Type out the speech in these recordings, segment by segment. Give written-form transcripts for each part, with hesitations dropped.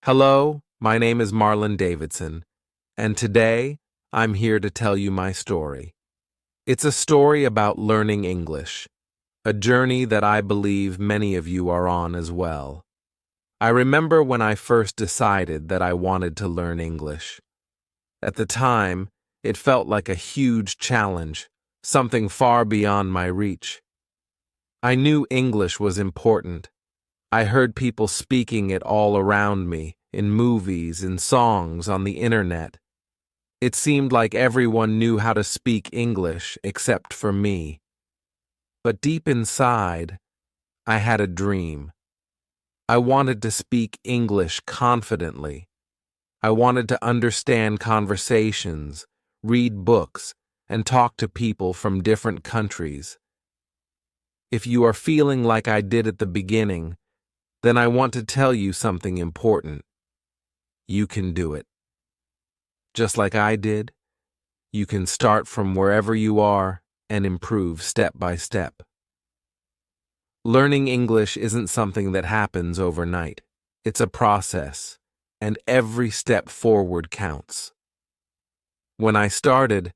Hello, my name is Marlon Davidson, and today I'm here to tell you my story. It's a story about learning English, a journey that I believe many of you are on as well. I remember when I first decided that I wanted to learn English. At the time, it felt like a huge challenge, something far beyond my reach. I knew English was important. I heard people speaking it all around me, in movies, in songs, on the internet. It seemed like everyone knew how to speak English except for me. But deep inside, I had a dream. I wanted to speak English confidently. I wanted to understand conversations, read books, and talk to people from different countries. If you are feeling like I did at the beginning, then I want to tell you something important. You can do it. Just like I did, you can start from wherever you are and improve step by step. Learning English isn't something that happens overnight. It's a process, and every step forward counts. When I started,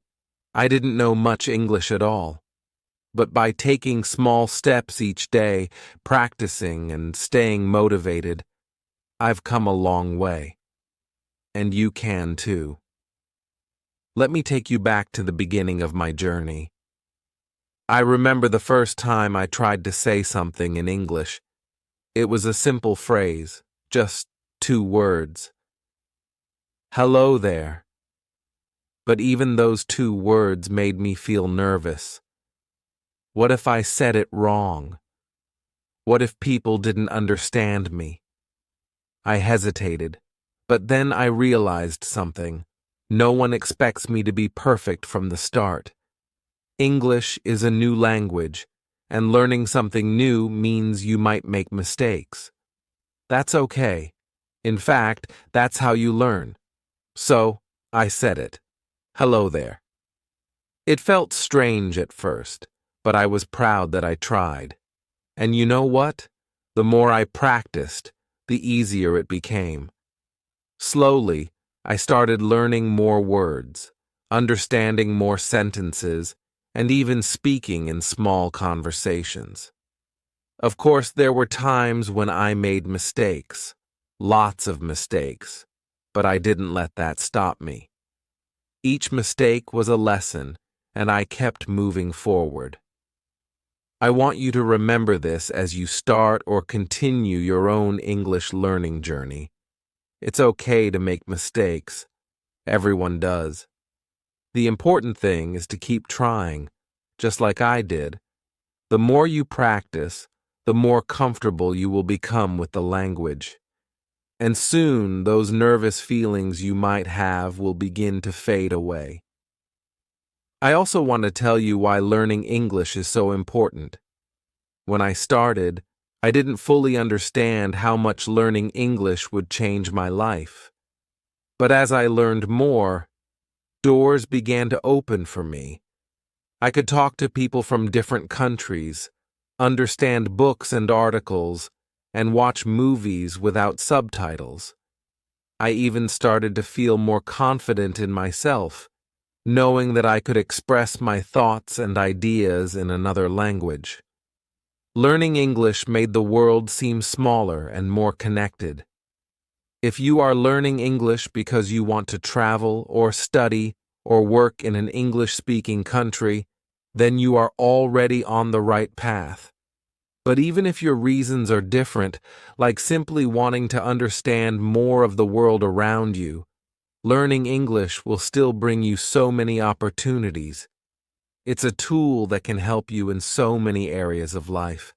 I didn't know much English at all. But by taking small steps each day, practicing and staying motivated, I've come a long way. And you can too. Let me take you back to the beginning of my journey. I remember the first time I tried to say something in English. It was a simple phrase, just 2 words. Hello there. But even those 2 words made me feel nervous. What if I said it wrong? What if people didn't understand me? I hesitated, but then I realized something. No one expects me to be perfect from the start. English is a new language, and learning something new means you might make mistakes. That's okay. In fact, that's how you learn. So, I said it. Hello there. It felt strange at first, but I was proud that I tried. And you know what? The more I practiced, the easier it became. Slowly, I started learning more words, understanding more sentences, and even speaking in small conversations. Of course, there were times when I made mistakes, lots of mistakes, but I didn't let that stop me. Each mistake was a lesson, and I kept moving forward. I want you to remember this as you start or continue your own English learning journey. It's okay to make mistakes. Everyone does. The important thing is to keep trying, just like I did. The more you practice, the more comfortable you will become with the language. And soon, those nervous feelings you might have will begin to fade away. I also want to tell you why learning English is so important. When I started, I didn't fully understand how much learning English would change my life. But as I learned more, doors began to open for me. I could talk to people from different countries, understand books and articles, and watch movies without subtitles. I even started to feel more confident in myself, knowing that I could express my thoughts and ideas in another language. Learning English made the world seem smaller and more connected. If you are learning English because you want to travel or study or work in an English-speaking country, then you are already on the right path. But even if your reasons are different, like simply wanting to understand more of the world around you, learning English will still bring you so many opportunities. It's a tool that can help you in so many areas of life.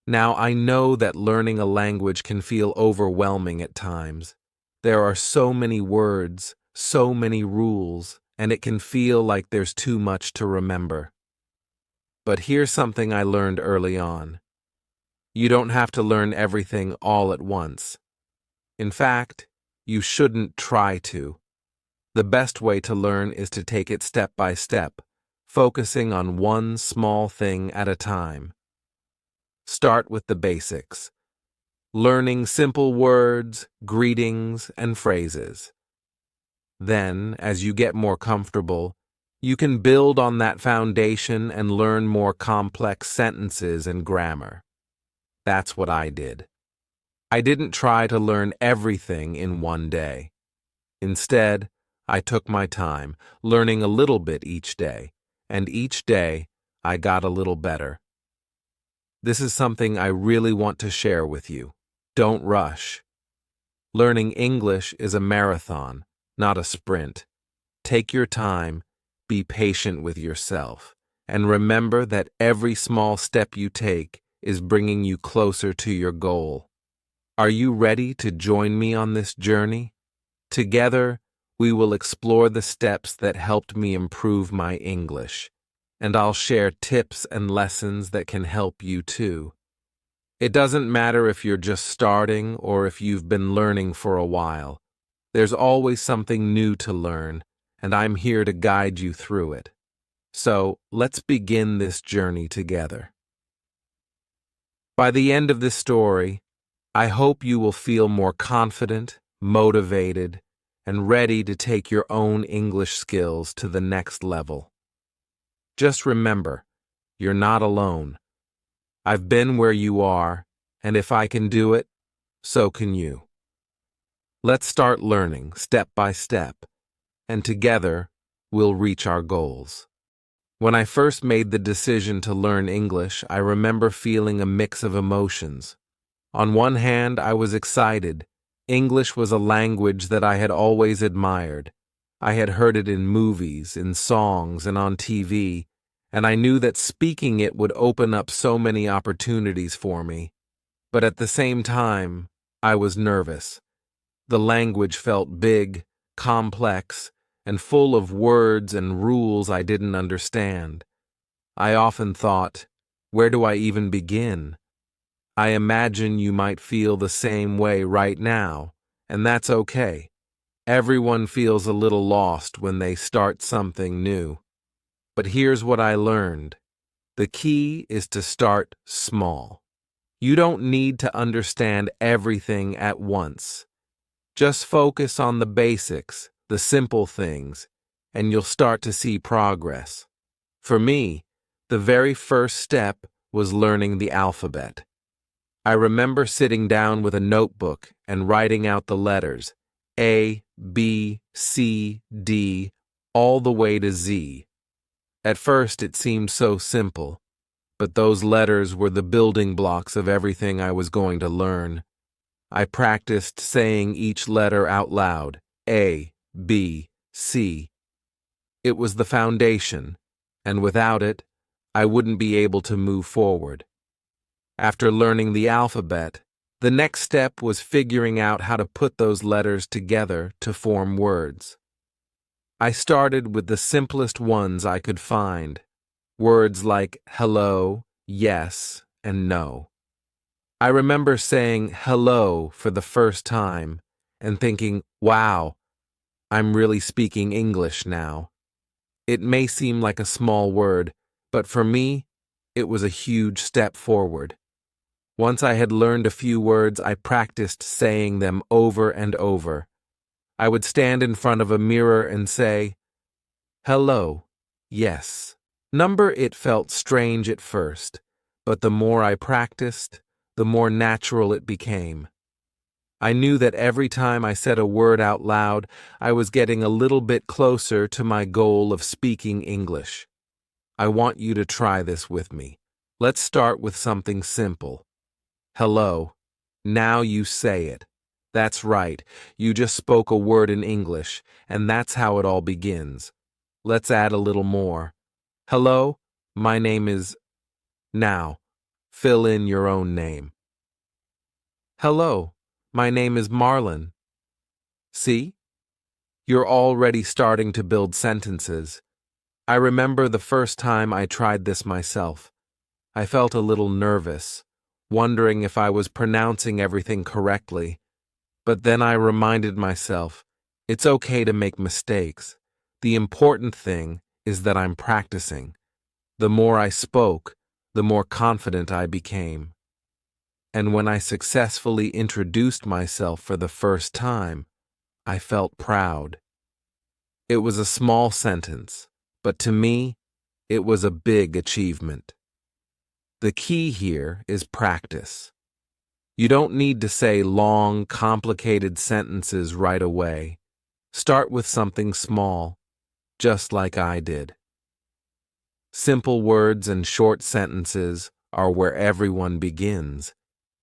Now, I know that learning a language can feel overwhelming at times. There are so many words, so many rules, and it can feel like there's too much to remember. But here's something I learned early on. You don't have to learn everything all at once. In fact, you shouldn't try to. The best way to learn is to take it step by step, focusing on one small thing at a time. Start with the basics. learning simple words, greetings, and phrases. Then, as you get more comfortable, you can build on that foundation and learn more complex sentences and grammar. That's what I did. I didn't try to learn everything in one day. Instead, I took my time, learning a little bit each day, and each day I got a little better. This is something I really want to share with you. Don't rush. Learning English is a marathon, not a sprint. Take your time, be patient with yourself, and remember that every small step you take is bringing you closer to your goal. Are you ready to join me on this journey? Together, we will explore the steps that helped me improve my English, and I'll share tips and lessons that can help you too. It doesn't matter if you're just starting or if you've been learning for a while. There's always something new to learn, and I'm here to guide you through it. So, let's begin this journey together. By the end of this story, I hope you will feel more confident, motivated, and ready to take your own English skills to the next level. Just remember, you're not alone. I've been where you are, and if I can do it, so can you. Let's start learning step by step, and together we'll reach our goals. When I first made the decision to learn English, I remember feeling a mix of emotions. On one hand, I was excited. English was a language that I had always admired. I had heard it in movies, in songs, and on TV, and I knew that speaking it would open up so many opportunities for me. But at the same time, I was nervous. The language felt big, complex, and full of words and rules I didn't understand. I often thought, where do I even begin? I imagine you might feel the same way right now, and that's okay. Everyone feels a little lost when they start something new. But here's what I learned. The key is to start small. You don't need to understand everything at once. Just focus on the basics, the simple things, and you'll start to see progress. For me, the very first step was learning the alphabet. I remember sitting down with a notebook and writing out the letters A, B, C, D, all the way to Z. At first it seemed so simple, but those letters were the building blocks of everything I was going to learn. I practiced saying each letter out loud, A, B, C. It was the foundation, and without it, I wouldn't be able to move forward. After learning the alphabet, the next step was figuring out how to put those letters together to form words. I started with the simplest ones I could find, words like hello, yes, and no. I remember saying hello for the first time and thinking, wow, I'm really speaking English now. It may seem like a small word, but for me, it was a huge step forward. Once I had learned a few words, I practiced saying them over and over. I would stand in front of a mirror and say, hello, yes. It felt strange at first, but the more I practiced, the more natural it became. I knew that every time I said a word out loud, I was getting a little bit closer to my goal of speaking English. I want you to try this with me. Let's start with something simple. Hello. Now you say it. That's right. You just spoke a word in English, and that's how it all begins. Let's add a little more. Hello, my name is... Now, fill in your own name. Hello, my name is Marlon. See? You're already starting to build sentences. I remember the first time I tried this myself. I felt a little nervous, wondering if I was pronouncing everything correctly. But then I reminded myself, it's okay to make mistakes. The important thing is that I'm practicing. The more I spoke, the more confident I became. and when I successfully introduced myself for the first time, I felt proud. It was a small sentence, but to me, it was a big achievement. The key here is practice. You don't need to say long, complicated sentences right away. Start with something small, just like I did. Simple words and short sentences are where everyone begins.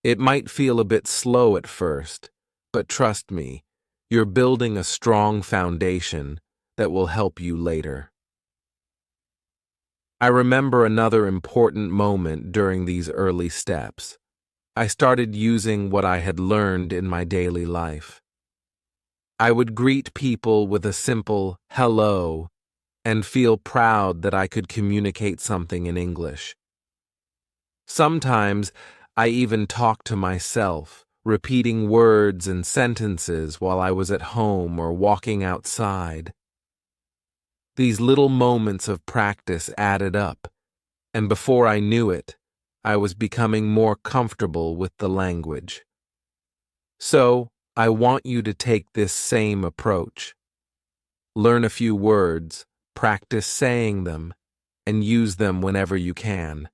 It might feel a bit slow at first, but trust me, you're building a strong foundation that will help you later. I remember another important moment during these early steps. I started using what I had learned in my daily life. I would greet people with a simple hello and feel proud that I could communicate something in English. Sometimes I even talked to myself, repeating words and sentences while I was at home or walking outside. These little moments of practice added up, and before I knew it, I was becoming more comfortable with the language. So, I want you to take this same approach. Learn a few words, practice saying them, and use them whenever you can.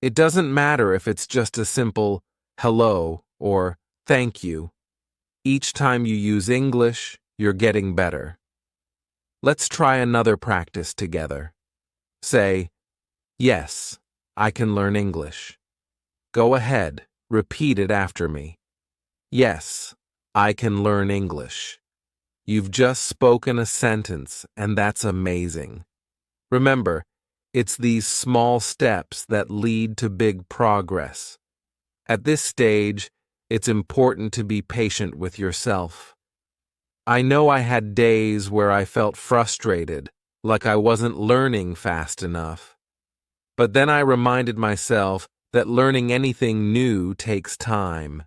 It doesn't matter if it's just a simple hello or thank you. Each time you use English, you're getting better. Let's try another practice together. Say, yes, I can learn English. Go ahead, repeat it after me. Yes, I can learn English. You've just spoken a sentence, and that's amazing. Remember, it's these small steps that lead to big progress. At this stage, it's important to be patient with yourself. I know I had days where I felt frustrated, like I wasn't learning fast enough. But then I reminded myself that learning anything new takes time.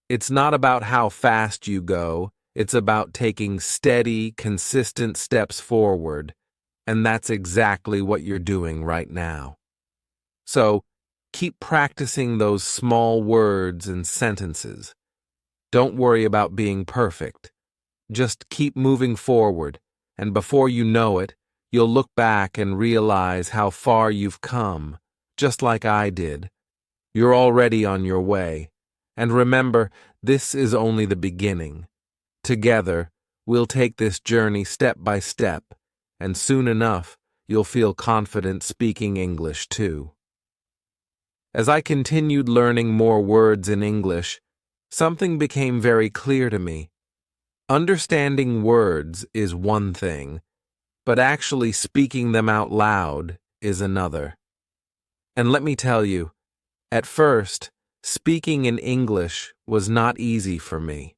It's not about how fast you go, it's about taking steady, consistent steps forward, and that's exactly what you're doing right now. So, keep practicing those small words and sentences. Don't worry about being perfect. Just keep moving forward, and before you know it, you'll look back and realize how far you've come, just like I did. You're already on your way. And remember, this is only the beginning. Together, we'll take this journey step by step, and soon enough, you'll feel confident speaking English too. As I continued learning more words in English, something became very clear to me. Understanding words is one thing, but actually speaking them out loud is another. And let me tell you, at first, speaking in English was not easy for me.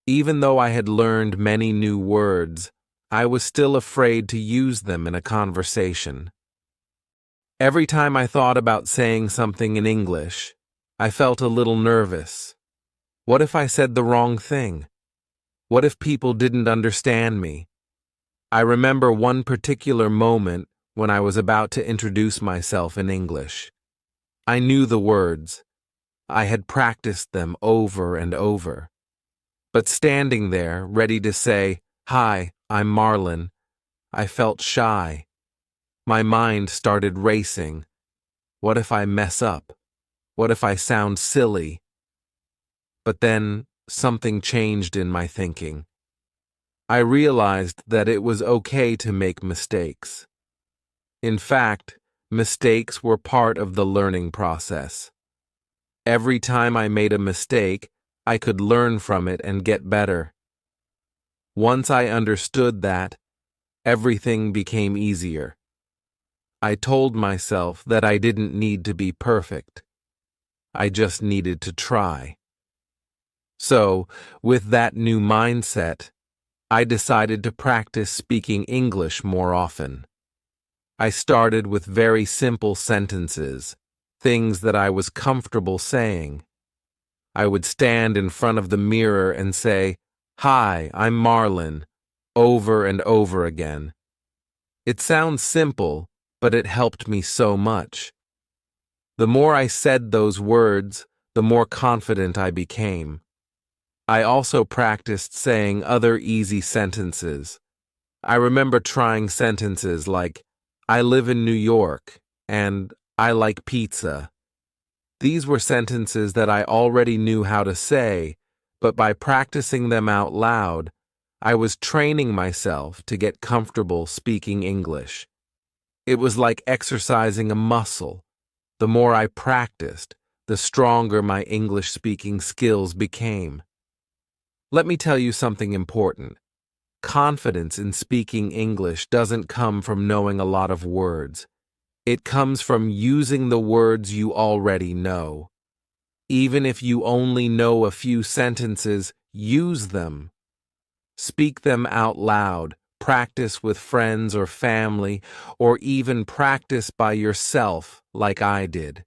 Even though I had learned many new words, I was still afraid to use them in a conversation. Every time I thought about saying something in English, I felt a little nervous. What if I said the wrong thing? What if people didn't understand me? I remember one particular moment when I was about to introduce myself in English. I knew the words. I had practiced them over and over. But standing there, ready to say, "Hi, I'm Marlon," I felt shy. My mind started racing. What if I mess up? What if I sound silly? But then something changed in my thinking. I realized that it was okay to make mistakes. In fact, mistakes were part of the learning process. Every time I made a mistake, I could learn from it and get better. Once I understood that, everything became easier. I told myself that I didn't need to be perfect. I just needed to try. So, with that new mindset, I decided to practice speaking English more often. I started with very simple sentences, things that I was comfortable saying. I would stand in front of the mirror and say, "Hi, I'm Marlon," over and over again. It sounds simple, but it helped me so much. The more I said those words, the more confident I became. I also practiced saying other easy sentences. I remember trying sentences like, I live in New York, and I like pizza. These were sentences that I already knew how to say, but by practicing them out loud, I was training myself to get comfortable speaking English. It was like exercising a muscle. The more I practiced, the stronger my English speaking skills became. Let me tell you something important. Confidence in speaking English doesn't come from knowing a lot of words. It comes from using the words you already know. Even if you only know a few sentences, use them. Speak them out loud, practice with friends or family, or even practice by yourself like I did.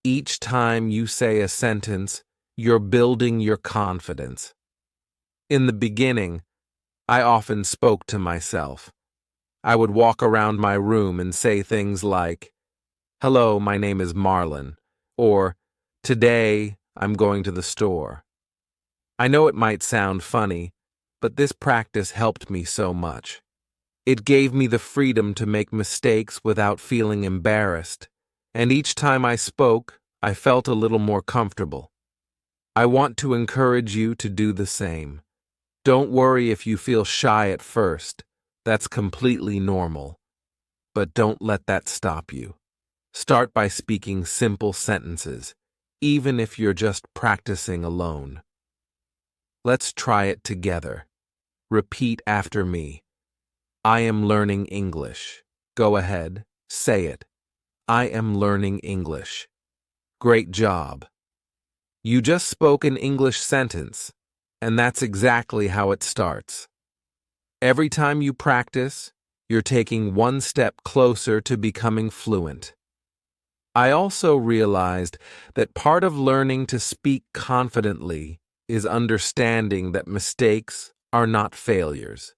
Each time you say a sentence, you're building your confidence. In the beginning, I often spoke to myself. I would walk around my room and say things like, "Hello, my name is Marlon," or "Today, I'm going to the store." I know it might sound funny, but this practice helped me so much. It gave me the freedom to make mistakes without feeling embarrassed, and each time I spoke, I felt a little more comfortable. I want to encourage you to do the same. Don't worry if you feel shy at first. That's completely normal. But don't let that stop you. Start by speaking simple sentences, even if you're just practicing alone. Let's try it together. Repeat after me. I am learning English. Go ahead, say it. I am learning English. Great job. You just spoke an English sentence, and that's exactly how it starts. Every time you practice, you're taking one step closer to becoming fluent. I also realized that part of learning to speak confidently is understanding that mistakes are not failures.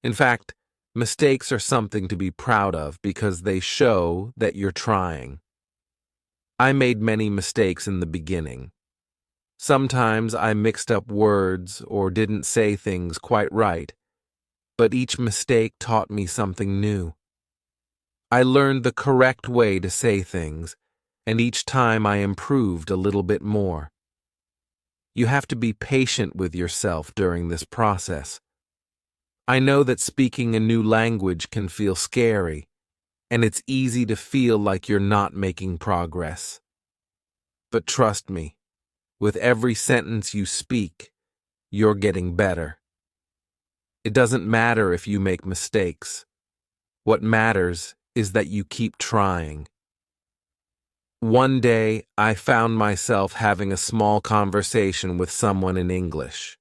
In fact, mistakes are something to be proud of because they show that you're trying. I made many mistakes in the beginning. Sometimes I mixed up words or didn't say things quite right, but each mistake taught me something new. I learned the correct way to say things, and each time I improved a little bit more. You have to be patient with yourself during this process. I know that speaking a new language can feel scary, and it's easy to feel like you're not making progress. But trust me, with every sentence you speak, you're getting better. It doesn't matter if you make mistakes. What matters is that you keep trying. One day, I found myself having a small conversation with someone in English.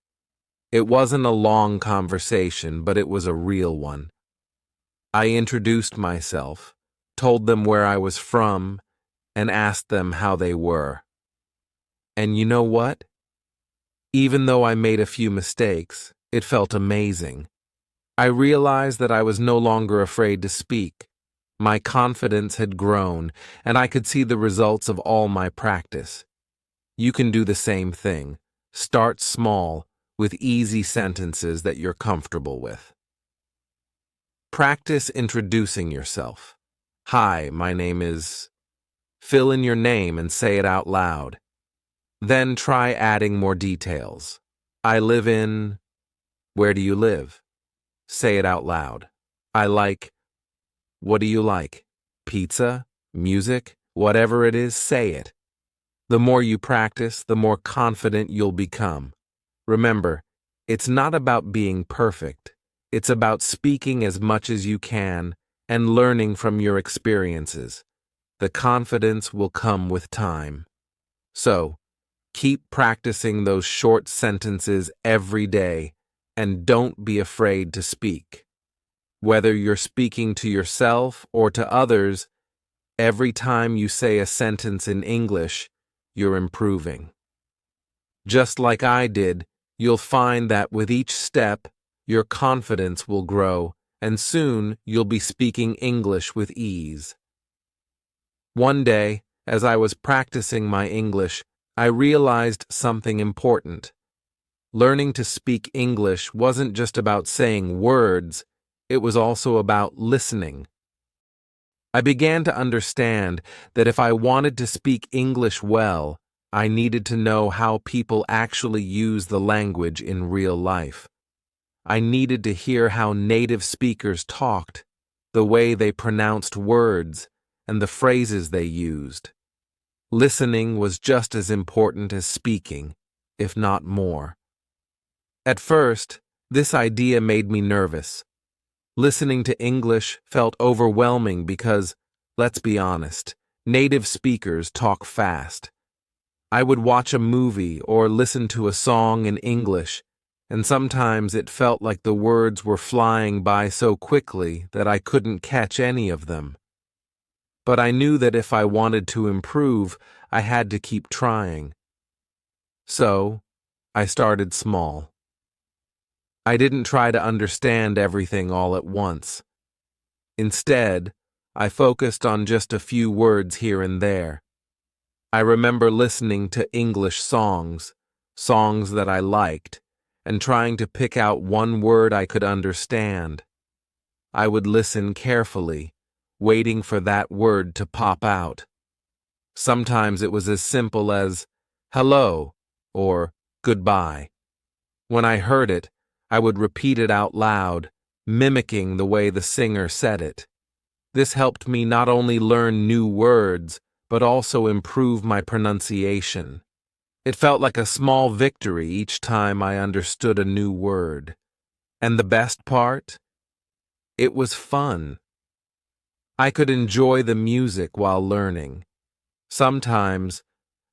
It wasn't a long conversation, but it was a real one. I introduced myself, told them where I was from, and asked them how they were. And you know what? Even though I made a few mistakes, it felt amazing. I realized that I was no longer afraid to speak. My confidence had grown, and I could see the results of all my practice. You can do the same thing. Start small, with easy sentences that you're comfortable with. Practice introducing yourself. Hi, my name is... Fill in your name and say it out loud. Then try adding more details. I live in... Where do you live? Say it out loud. I like... What do you like? Pizza? Music? Whatever it is, say it. The more you practice, the more confident you'll become. Remember, it's not about being perfect. It's about speaking as much as you can and learning from your experiences. The confidence will come with time. So, keep practicing those short sentences every day, and don't be afraid to speak. Whether you're speaking to yourself or to others, every time you say a sentence in English, you're improving. Just like I did, you'll find that with each step, your confidence will grow, and soon you'll be speaking English with ease. One day, As I was practicing my English, I realized something important. Learning to speak English wasn't just about saying words, it was also about listening. I began to understand that if I wanted to speak English well, I needed to know how people actually use the language in real life. I needed to hear how native speakers talked, the way they pronounced words, and the phrases they used. Listening was just as important as speaking, if not more. At first, this idea made me nervous. Listening to English felt overwhelming because, let's be honest, native speakers talk fast. I would watch a movie or listen to a song in English, and sometimes it felt like the words were flying by so quickly that I couldn't catch any of them. But I knew that if I wanted to improve, I had to keep trying. So, I started small. I didn't try to understand everything all at once. Instead, I focused on just a few words here and there. I remember listening to English songs that I liked, and trying to pick out one word I could understand. I would listen carefully, waiting for that word to pop out. Sometimes it was as simple as hello or goodbye. When I heard it, I would repeat it out loud, mimicking the way the singer said it. This helped me not only learn new words, but also improve my pronunciation. It felt like a small victory each time I understood a new word. And the best part? It was fun. I could enjoy the music while learning. Sometimes,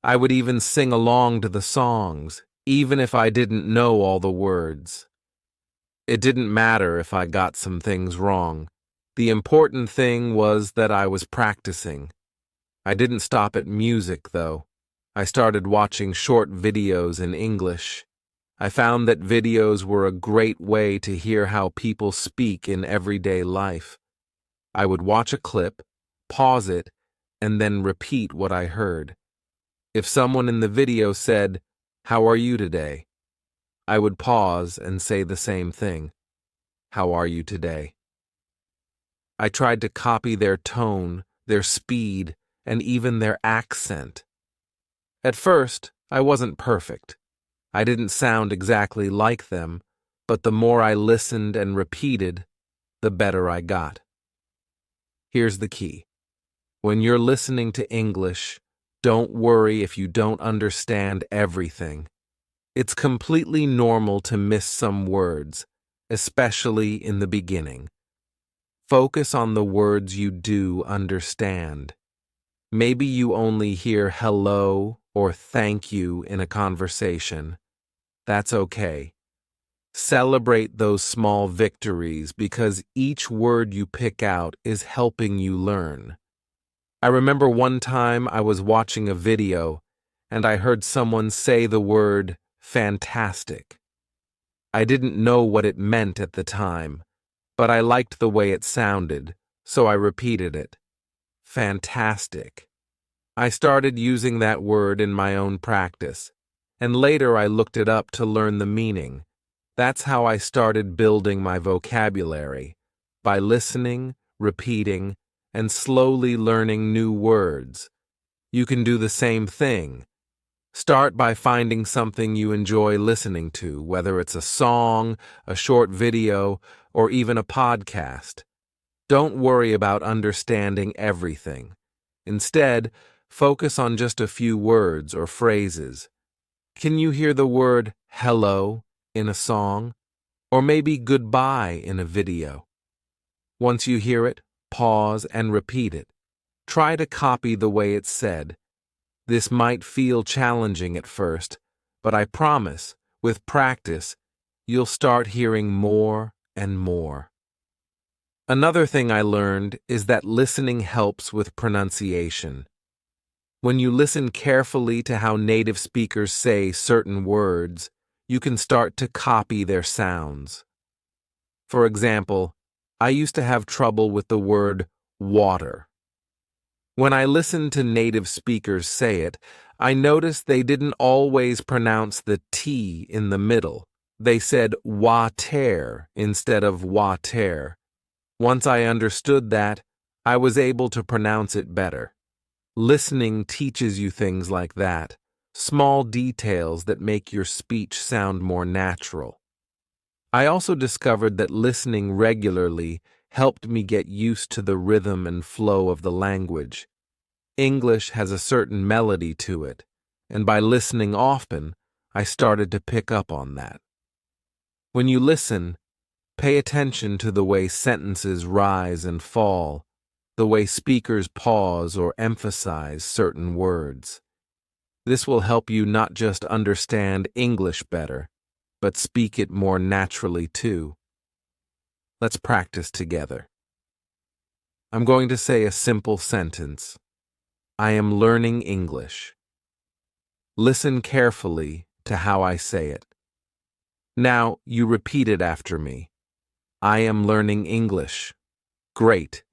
I would even sing along to the songs, even if I didn't know all the words. It didn't matter if I got some things wrong. The important thing was that I was practicing. I didn't stop at music, though. I started watching short videos in English. I found that videos were a great way to hear how people speak in everyday life. I would watch a clip, pause it, and then repeat what I heard. If someone in the video said, "How are you today?" I would pause and say the same thing. "How are you today?" I tried to copy their tone, their speed, and even their accent. At first, I wasn't perfect. I didn't sound exactly like them, but the more I listened and repeated, the better I got. Here's the key. When you're listening to English, don't worry if you don't understand everything. It's completely normal to miss some words, especially in the beginning. Focus on the words you do understand. Maybe you only hear hello or thank you in a conversation. That's okay. Celebrate those small victories because each word you pick out is helping you learn. I remember one time I was watching a video and I heard someone say the word fantastic. I didn't know what it meant at the time, but I liked the way it sounded, so I repeated it. Fantastic. I started using that word in my own practice, and later I looked it up to learn the meaning. That's how I started building my vocabulary, by listening, repeating, and slowly learning new words. You can do the same thing. Start by finding something you enjoy listening to, whether it's a song, a short video, or even a podcast. Don't worry about understanding everything. Instead, focus on just a few words or phrases. Can you hear the word hello in a song? Or maybe goodbye in a video? Once you hear it, pause and repeat it. Try to copy the way it's said. This might feel challenging at first, but I promise, with practice, you'll start hearing more and more. Another thing I learned is that listening helps with pronunciation. When you listen carefully to how native speakers say certain words, you can start to copy their sounds. For example, I used to have trouble with the word water. When I listened to native speakers say it, I noticed they didn't always pronounce the T in the middle. They said water instead of water. Once I understood that, I was able to pronounce it better. Listening teaches you things like that, small details that make your speech sound more natural. I also discovered that listening regularly helped me get used to the rhythm and flow of the language. English has a certain melody to it, and by listening often, I started to pick up on that. When you listen, pay attention to the way sentences rise and fall, the way speakers pause or emphasize certain words. This will help you not just understand English better, but speak it more naturally too. Let's practice together. I'm going to say a simple sentence. I am learning English. Listen carefully to how I say it. Now you repeat it after me. I am learning English. Great.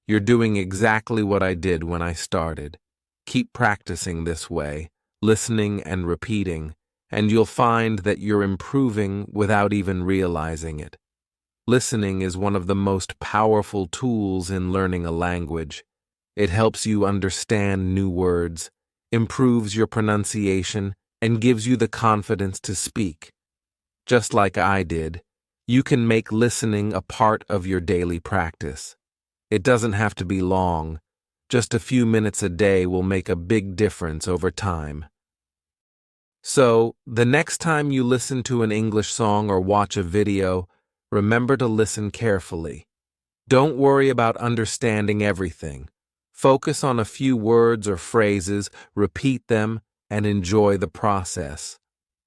You're doing exactly what I did when I started. Keep practicing this way, listening and repeating, and you'll find that you're improving without even realizing it. Listening is one of the most powerful tools in learning a language. It helps you understand new words, improves your pronunciation, and gives you the confidence to speak. Just like I did, you can make listening a part of your daily practice. It doesn't have to be long. Just a few minutes a day will make a big difference over time. So, the next time you listen to an English song or watch a video, remember to listen carefully. Don't worry about understanding everything. Focus on a few words or phrases, repeat them, and enjoy the process.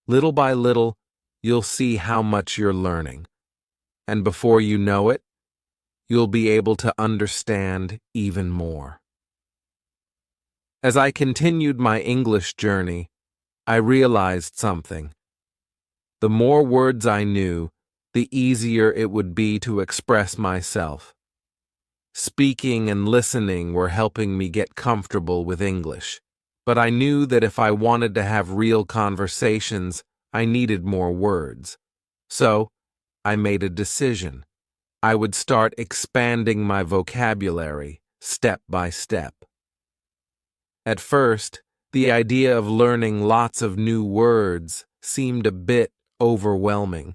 Little by little, you'll see how much you're learning. And before you know it, you'll be able to understand even more. As I continued my English journey, I realized something. The more words I knew, the easier it would be to express myself. Speaking and listening were helping me get comfortable with English, but I knew that if I wanted to have real conversations, I needed more words. So, I made a decision. I would start expanding my vocabulary, step by step. At first, the idea of learning lots of new words seemed a bit overwhelming.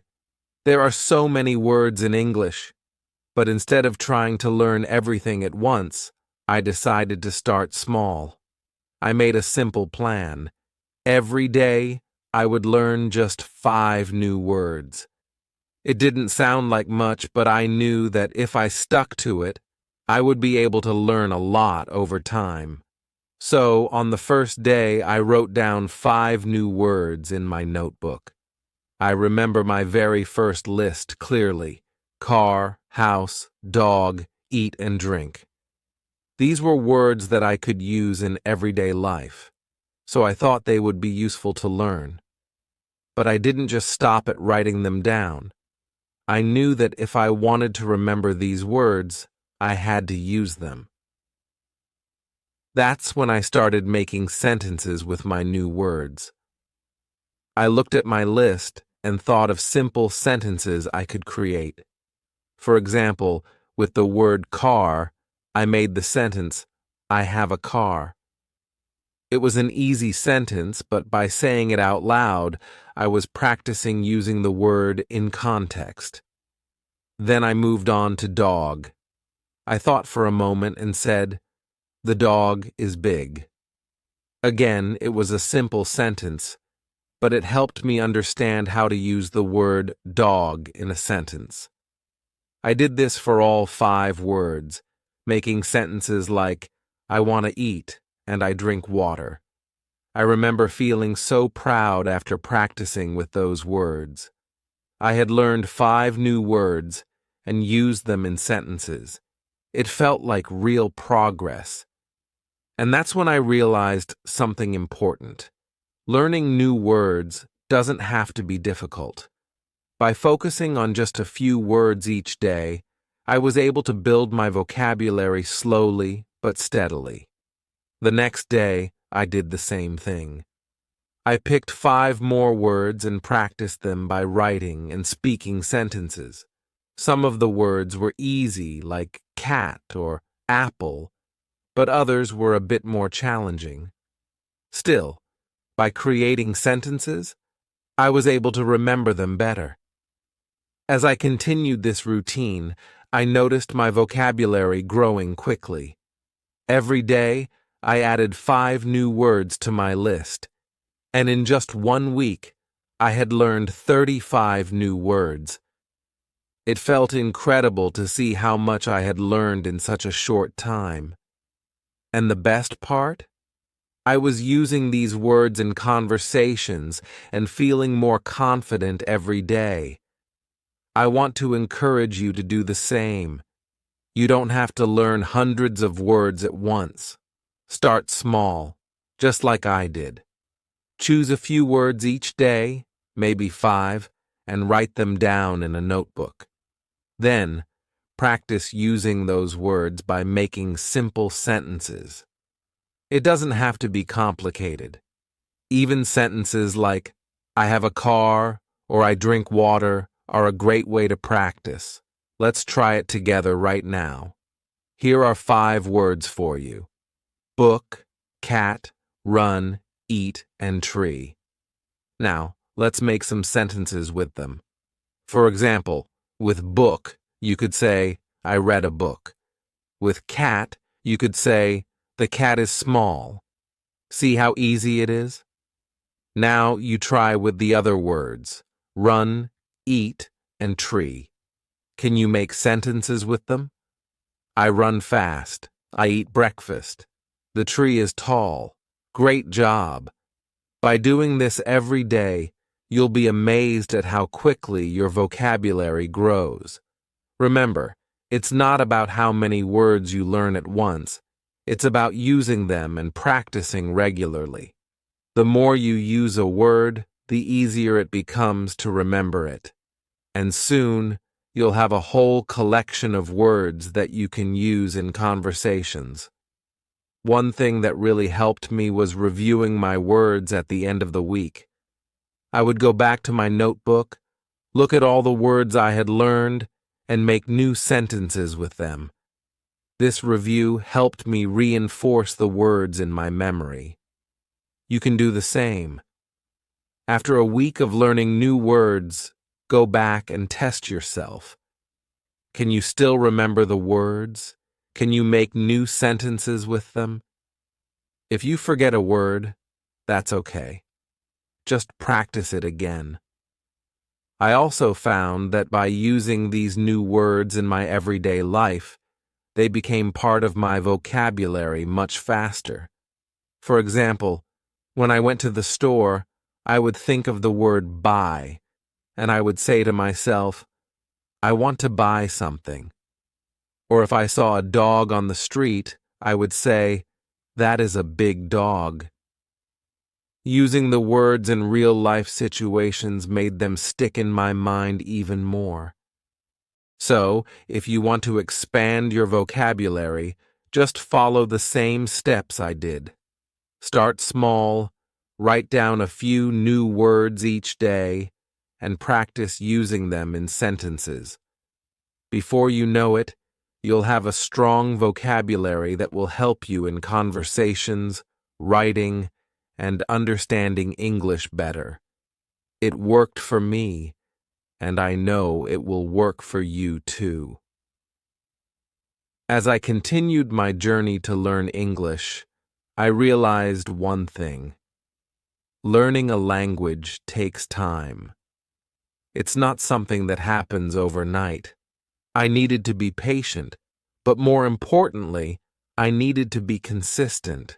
There are so many words in English, but instead of trying to learn everything at once, I decided to start small. I made a simple plan. Every day, I would learn just 5 new words. It didn't sound like much, but I knew that if I stuck to it, I would be able to learn a lot over time. So, on the first day, I wrote down 5 new words in my notebook. I remember my very first list clearly: car, house, dog, eat, and drink. These were words that I could use in everyday life, so I thought they would be useful to learn. But I didn't just stop at writing them down. I knew that if I wanted to remember these words, I had to use them. That's when I started making sentences with my new words. I looked at my list and thought of simple sentences I could create. For example, with the word car, I made the sentence, I have a car. It was an easy sentence, but by saying it out loud, I was practicing using the word in context. Then I moved on to dog. I thought for a moment and said, the dog is big. Again, it was a simple sentence, but it helped me understand how to use the word dog in a sentence. I did this for all 5 words, making sentences like, I want to eat and I drink water. I remember feeling so proud after practicing with those words. I had learned 5 new words and used them in sentences. It felt like real progress. And that's when I realized something important. Learning new words doesn't have to be difficult. By focusing on just a few words each day, I was able to build my vocabulary slowly but steadily. The next day, I did the same thing. I picked 5 more words and practiced them by writing and speaking sentences. Some of the words were easy, like cat or apple, but others were a bit more challenging. Still, by creating sentences, I was able to remember them better. As I continued this routine, I noticed my vocabulary growing quickly. Every day, I added 5 new words to my list, and in just 1 week, I had learned 35 new words. It felt incredible to see how much I had learned in such a short time. And the best part? I was using these words in conversations and feeling more confident every day. I want to encourage you to do the same. You don't have to learn hundreds of words at once. Start small, just like I did. Choose a few words each day, maybe 5, and write them down in a notebook. Then, practice using those words by making simple sentences. It doesn't have to be complicated. Even sentences like, I have a car, or I drink water, are a great way to practice. Let's try it together right now. Here are 5 words for you: book, cat, run, eat, and tree. Now, let's make some sentences with them. For example, with book, you could say, I read a book. With cat, you could say, the cat is small. See how easy it is? Now you try with the other words: run, eat, and tree. Can you make sentences with them? I run fast. I eat breakfast. The tree is tall. Great job. By doing this every day, you'll be amazed at how quickly your vocabulary grows. Remember, it's not about how many words you learn at once. It's about using them and practicing regularly. The more you use a word, the easier it becomes to remember it. And soon, you'll have a whole collection of words that you can use in conversations. One thing that really helped me was reviewing my words at the end of the week. I would go back to my notebook, look at all the words I had learned, and make new sentences with them. This review helped me reinforce the words in my memory. You can do the same. After a week of learning new words, go back and test yourself. Can you still remember the words? Can you make new sentences with them? If you forget a word, that's okay. Just practice it again. I also found that by using these new words in my everyday life, they became part of my vocabulary much faster. For example, when I went to the store, I would think of the word buy, and I would say to myself, I want to buy something. Or if I saw a dog on the street, I would say, that is a big dog. Using the words in real-life situations made them stick in my mind even more. So, if you want to expand your vocabulary, just follow the same steps I did. Start small, write down a few new words each day, and practice using them in sentences. Before you know it, you'll have a strong vocabulary that will help you in conversations, writing, and understanding English better. It worked for me, and I know it will work for you too. As I continued my journey to learn English, I realized one thing. Learning a language takes time. It's not something that happens overnight. I needed to be patient, but more importantly, I needed to be consistent.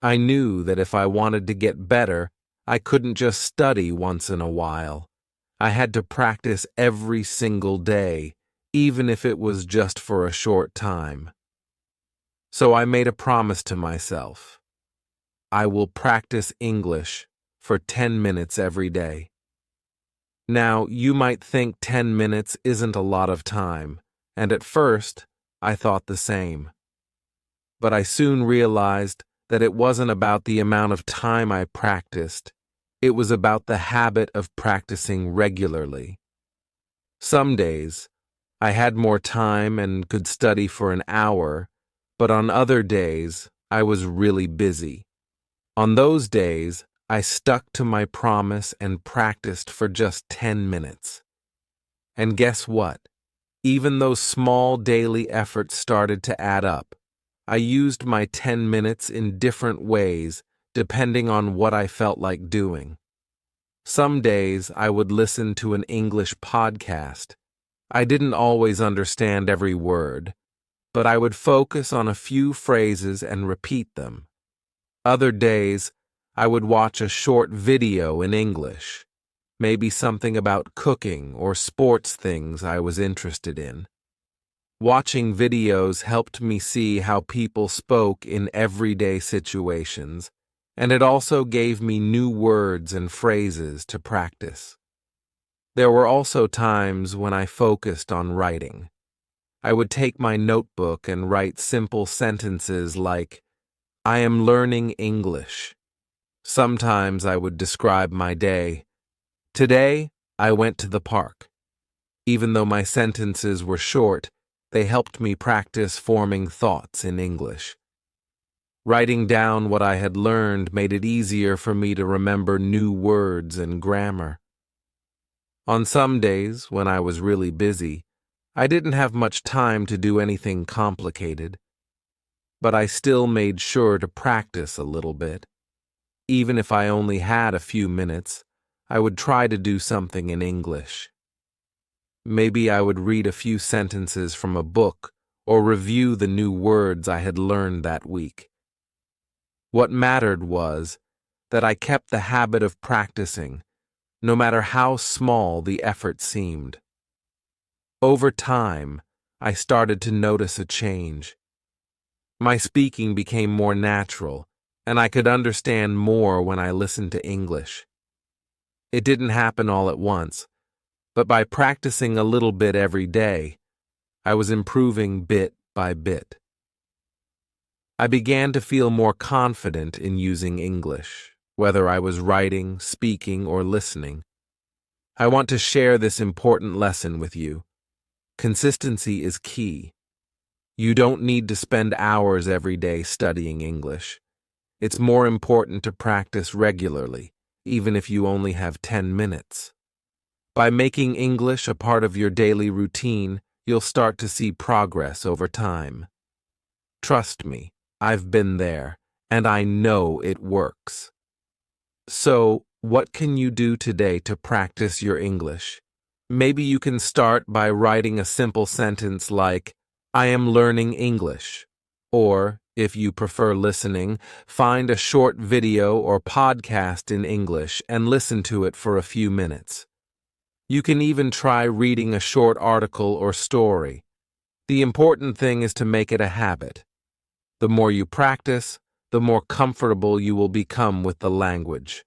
I knew that if I wanted to get better, I couldn't just study once in a while. I had to practice every single day, even if it was just for a short time. So I made a promise to myself. I will practice English for 10 minutes every day. Now, you might think 10 minutes isn't a lot of time, and at first, I thought the same. But I soon realized that it wasn't about the amount of time I practiced, it was about the habit of practicing regularly. Some days, I had more time and could study for an hour, but on other days, I was really busy. On those days, I stuck to my promise and practiced for just 10 minutes. And guess what? Even those small daily efforts started to add up. I used my 10 minutes in different ways, depending on what I felt like doing. Some days I would listen to an English podcast. I didn't always understand every word, but I would focus on a few phrases and repeat them. Other days, I would watch a short video in English, maybe something about cooking or sports things I was interested in. Watching videos helped me see how people spoke in everyday situations, and it also gave me new words and phrases to practice. There were also times when I focused on writing. I would take my notebook and write simple sentences like, "I am learning English." Sometimes I would describe my day. "Today, I went to the park." Even though my sentences were short, they helped me practice forming thoughts in English. Writing down what I had learned made it easier for me to remember new words and grammar. On some days, when I was really busy, I didn't have much time to do anything complicated, but I still made sure to practice a little bit. Even if I only had a few minutes, I would try to do something in English. Maybe I would read a few sentences from a book or review the new words I had learned that week. What mattered was that I kept the habit of practicing, no matter how small the effort seemed. Over time, I started to notice a change. My speaking became more natural, and I could understand more when I listened to English. It didn't happen all at once, but by practicing a little bit every day, I was improving bit by bit. I began to feel more confident in using English, whether I was writing, speaking, or listening. I want to share this important lesson with you. Consistency is key. You don't need to spend hours every day studying English. It's more important to practice regularly, even if you only have 10 minutes. By making English a part of your daily routine, you'll start to see progress over time. Trust me, I've been there, and I know it works. So, what can you do today to practice your English? Maybe you can start by writing a simple sentence like, "I am learning English." Or, if you prefer listening, find a short video or podcast in English and listen to it for a few minutes. You can even try reading a short article or story. The important thing is to make it a habit. The more you practice, the more comfortable you will become with the language.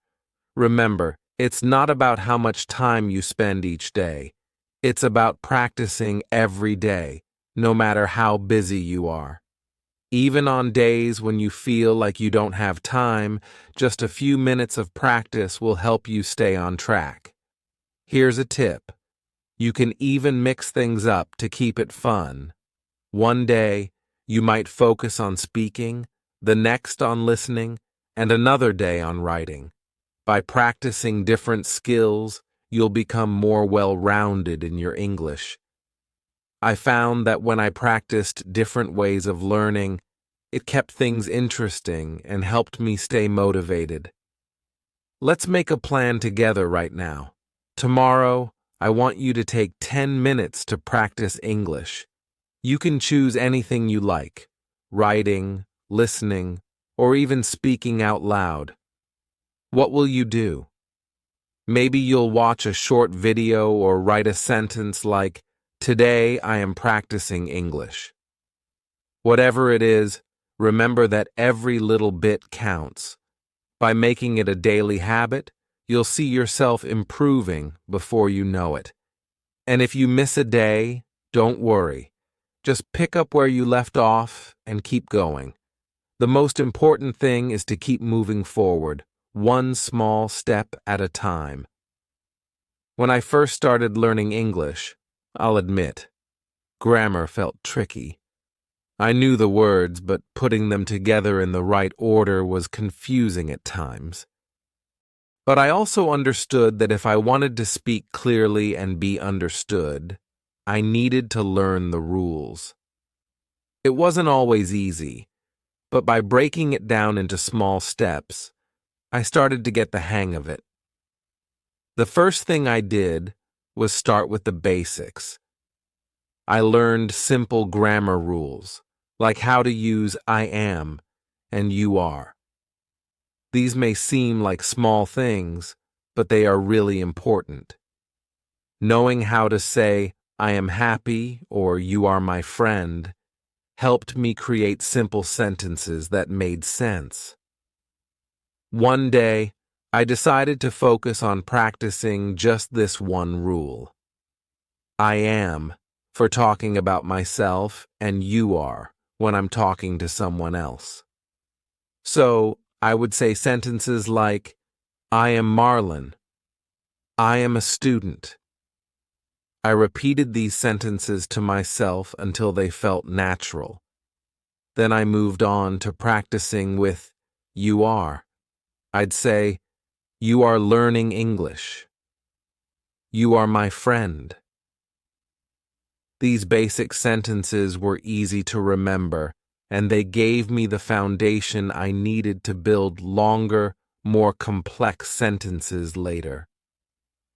Remember, it's not about how much time you spend each day. It's about practicing every day, no matter how busy you are. Even on days when you feel like you don't have time, just a few minutes of practice will help you stay on track. Here's a tip. You can even mix things up to keep it fun. One day, you might focus on speaking, the next on listening, and another day on writing. By practicing different skills, you'll become more well-rounded in your English. I found that when I practiced different ways of learning, it kept things interesting and helped me stay motivated. Let's make a plan together right now. Tomorrow, I want you to take 10 minutes to practice English. You can choose anything you like, writing, listening, or even speaking out loud. What will you do? Maybe you'll watch a short video or write a sentence like, "Today I am practicing English." Whatever it is, remember that every little bit counts. By making it a daily habit, you'll see yourself improving before you know it. And if you miss a day, don't worry. Just pick up where you left off and keep going. The most important thing is to keep moving forward, one small step at a time. When I first started learning English, I'll admit, grammar felt tricky. I knew the words, but putting them together in the right order was confusing at times. But I also understood that if I wanted to speak clearly and be understood, I needed to learn the rules. It wasn't always easy, but by breaking it down into small steps, I started to get the hang of it. The first thing I did was start with the basics. I learned simple grammar rules, like how to use I am and you are. These may seem like small things, but they are really important. Knowing how to say, I am happy or you are my friend, helped me create simple sentences that made sense. One day, I decided to focus on practicing just this one rule. I am, for talking about myself, and you are, when I'm talking to someone else. So, I would say sentences like, I am Marlon. I am a student. I repeated these sentences to myself until they felt natural. Then I moved on to practicing with, you are. I'd say, you are learning English. You are my friend. These basic sentences were easy to remember, and they gave me the foundation I needed to build longer, more complex sentences later.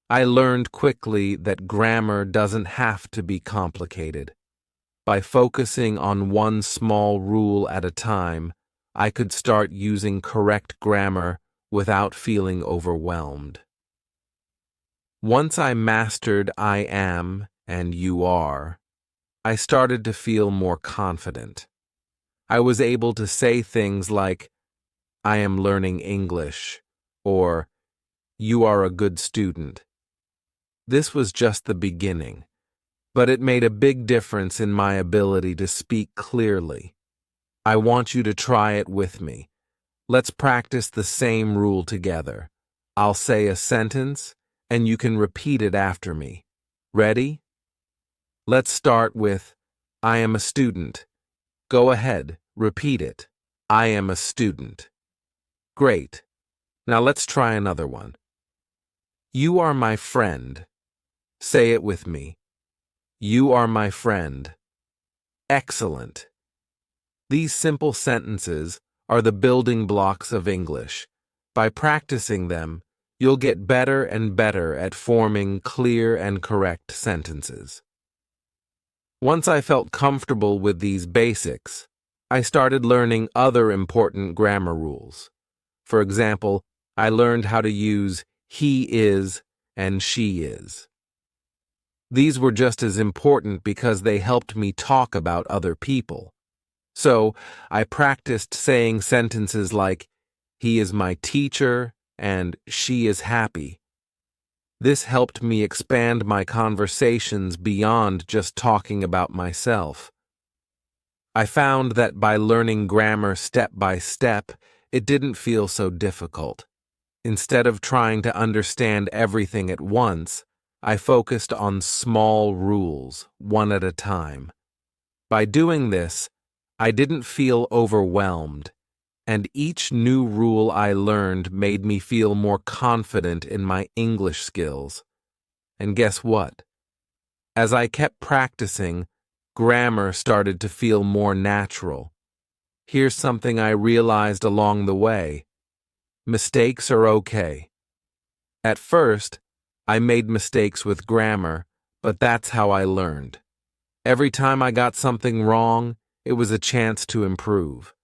I learned quickly that grammar doesn't have to be complicated. By focusing on one small rule at a time, I could start using correct grammar without feeling overwhelmed. Once I mastered I am and you are, I started to feel more confident. I was able to say things like, I am learning English, or you are a good student. This was just the beginning, but it made a big difference in my ability to speak clearly. I want you to try it with me. Let's practice the same rule together. I'll say a sentence, and you can repeat it after me. Ready? Let's start with, I am a student. Go ahead, repeat it. I am a student. Great. Now let's try another one. You are my friend. Say it with me. You are my friend. Excellent. These simple sentences are the building blocks of English. By practicing them, you'll get better and better at forming clear and correct sentences. Once I felt comfortable with these basics, I started learning other important grammar rules. For example, I learned how to use he is and she is. These were just as important because they helped me talk about other people. So, I practiced saying sentences like, he is my teacher and she is happy. This helped me expand my conversations beyond just talking about myself. I found that by learning grammar step by step, it didn't feel so difficult. Instead of trying to understand everything at once, I focused on small rules, one at a time. By doing this, I didn't feel overwhelmed, and each new rule I learned made me feel more confident in my English skills. And guess what? As I kept practicing, grammar started to feel more natural. Here's something I realized along the way. Mistakes are okay. At first, I made mistakes with grammar, but that's how I learned. Every time I got something wrong, it was a chance to improve.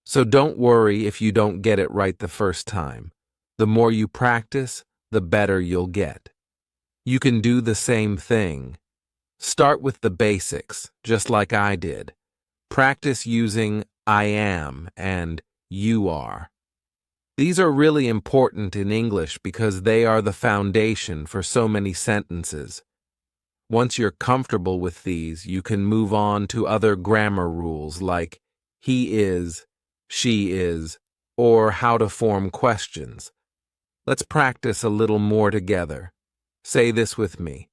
So don't worry if you don't get it right the first time. The more you practice, the better you'll get. You can do the same thing. Start with the basics, just like I did. Practice using I am and you are. These are really important in English because they are the foundation for so many sentences. Once you're comfortable with these, you can move on to other grammar rules like he is, she is, or how to form questions. Let's practice a little more together. Say this with me.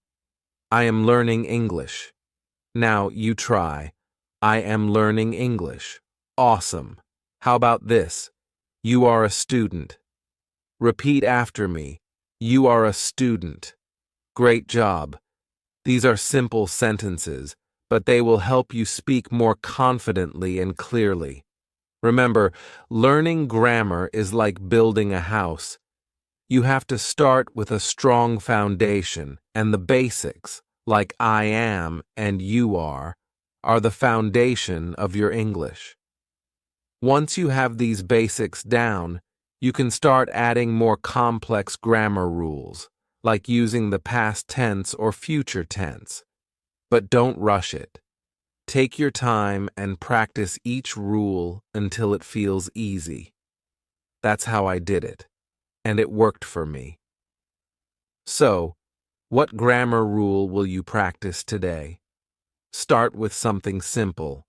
I am learning English. Now you try. I am learning English. Awesome. How about this? You are a student. Repeat after me. You are a student. Great job. These are simple sentences, but they will help you speak more confidently and clearly. Remember, learning grammar is like building a house. You have to start with a strong foundation, and the basics, like I am and you are the foundation of your English. Once you have these basics down, you can start adding more complex grammar rules, like using the past tense or future tense. But don't rush it. Take your time and practice each rule until it feels easy. That's how I did it, and it worked for me. So, what grammar rule will you practice today? Start with something simple.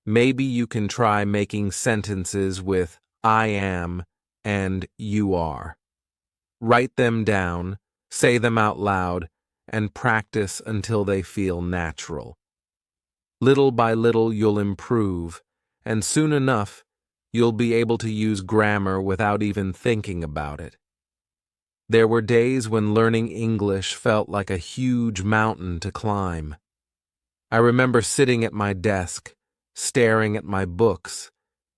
Maybe you can try making sentences with I am and you are. Write them down, say them out loud, and practice until they feel natural. Little by little you'll improve, and soon enough, you'll be able to use grammar without even thinking about it. There were days when learning English felt like a huge mountain to climb. I remember sitting at my desk, staring at my books,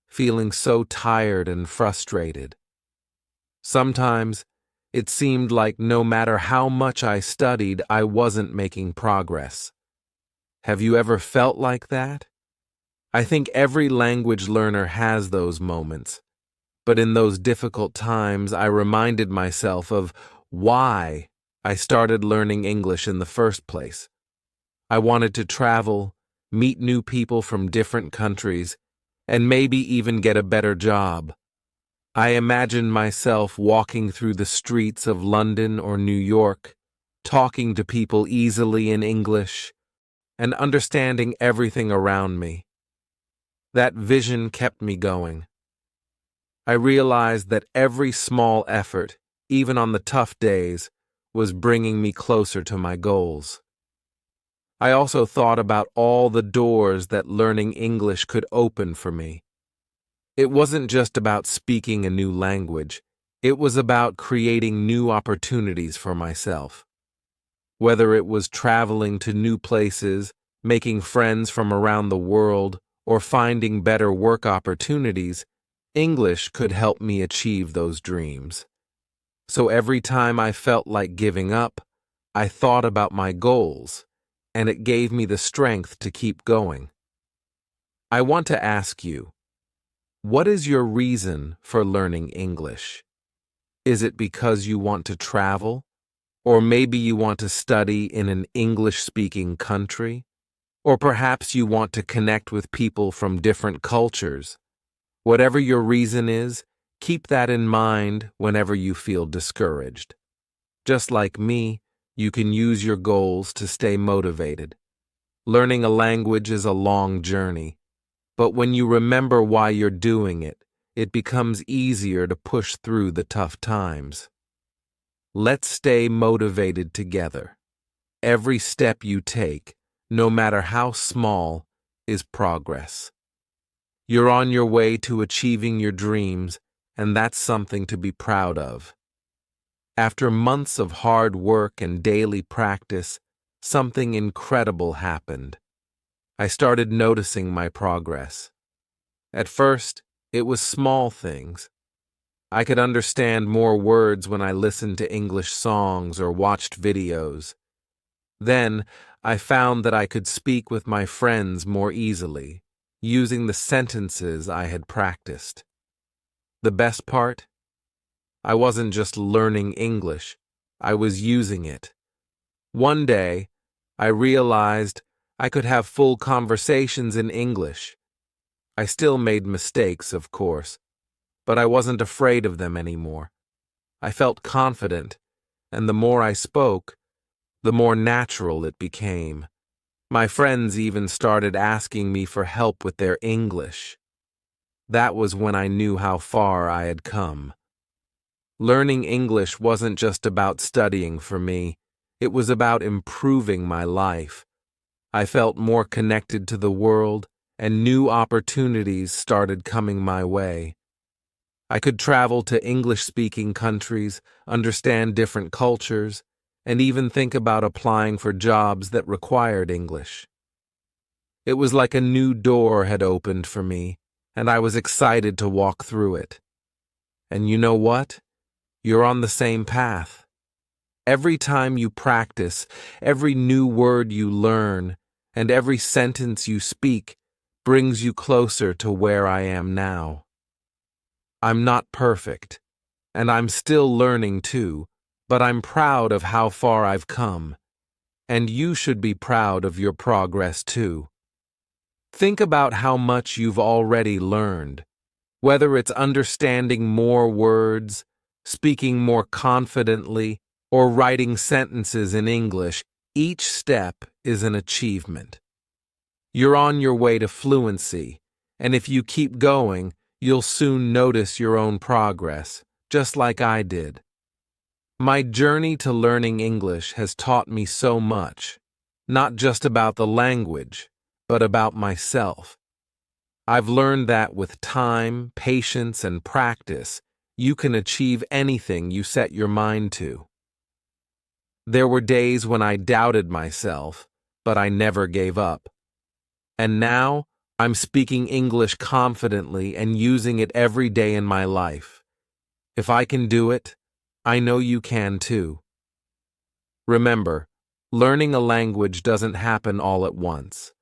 feeling so tired and frustrated. Sometimes, it seemed like no matter how much I studied, I wasn't making progress. Have you ever felt like that? I think every language learner has those moments, but in those difficult times, I reminded myself of why I started learning English in the first place. I wanted to travel, meet new people from different countries, and maybe even get a better job. I imagined myself walking through the streets of London or New York, talking to people easily in English, and understanding everything around me. That vision kept me going. I realized that every small effort, even on the tough days, was bringing me closer to my goals. I also thought about all the doors that learning English could open for me. It wasn't just about speaking a new language, it was about creating new opportunities for myself. Whether it was traveling to new places, making friends from around the world, or finding better work opportunities, English could help me achieve those dreams. So every time I felt like giving up, I thought about my goals, and it gave me the strength to keep going. I want to ask you, what is your reason for learning English? Is it because you want to travel? Or maybe you want to study in an English-speaking country? Or perhaps you want to connect with people from different cultures? Whatever your reason is, keep that in mind whenever you feel discouraged. Just like me, you can use your goals to stay motivated. Learning a language is a long journey, but when you remember why you're doing it, it becomes easier to push through the tough times. Let's stay motivated together. Every step you take, no matter how small, is progress. You're on your way to achieving your dreams, and that's something to be proud of. After months of hard work and daily practice, something incredible happened. I started noticing my progress. At first, it was small things. I could understand more words when I listened to English songs or watched videos. Then, I found that I could speak with my friends more easily, using the sentences I had practiced. The best part? I wasn't just learning English, I was using it. One day, I realized I could have full conversations in English. I still made mistakes, of course, but I wasn't afraid of them anymore. I felt confident, and the more I spoke, the more natural it became. My friends even started asking me for help with their English. that was when I knew how far I had come. Learning English wasn't just about studying for me, it was about improving my life. I felt more connected to the world, and new opportunities started coming my way. I could travel to English-speaking countries, understand different cultures, and even think about applying for jobs that required English. It was like a new door had opened for me, and I was excited to walk through it. And you know what? You're on the same path. Every time you practice, every new word you learn, and every sentence you speak brings you closer to where I am now. I'm not perfect, and I'm still learning too, but I'm proud of how far I've come, and you should be proud of your progress too. Think about how much you've already learned, whether it's understanding more words, speaking more confidently, or writing sentences in English. Each step is an achievement. You're on your way to fluency, and if you keep going, you'll soon notice your own progress, just like I did. My journey to learning English has taught me so much, not just about the language, but about myself. I've learned that with time, patience, and practice, you can achieve anything you set your mind to. There were days when I doubted myself, but I never gave up. And now, I'm speaking English confidently and using it every day in my life. If I can do it, I know you can too. Remember, learning a language doesn't happen all at once.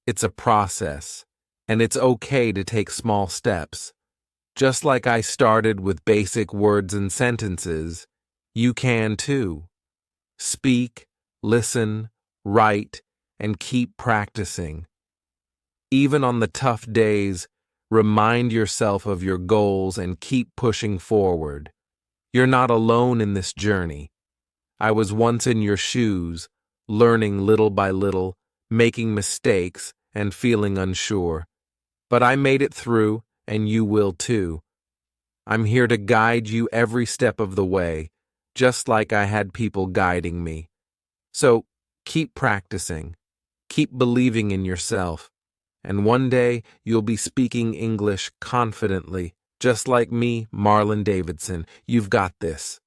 It's a process, and it's okay to take small steps. Just like I started with basic words and sentences, you can too. Speak, listen, write, and keep practicing. Even on the tough days, remind yourself of your goals and keep pushing forward. You're not alone in this journey. I was once in your shoes, learning little by little, making mistakes, and feeling unsure. But I made it through, and you will too. I'm here to guide you every step of the way, just like I had people guiding me. So keep practicing, keep believing in yourself, and one day you'll be speaking English confidently, just like me, Marlon Davidson. You've got this.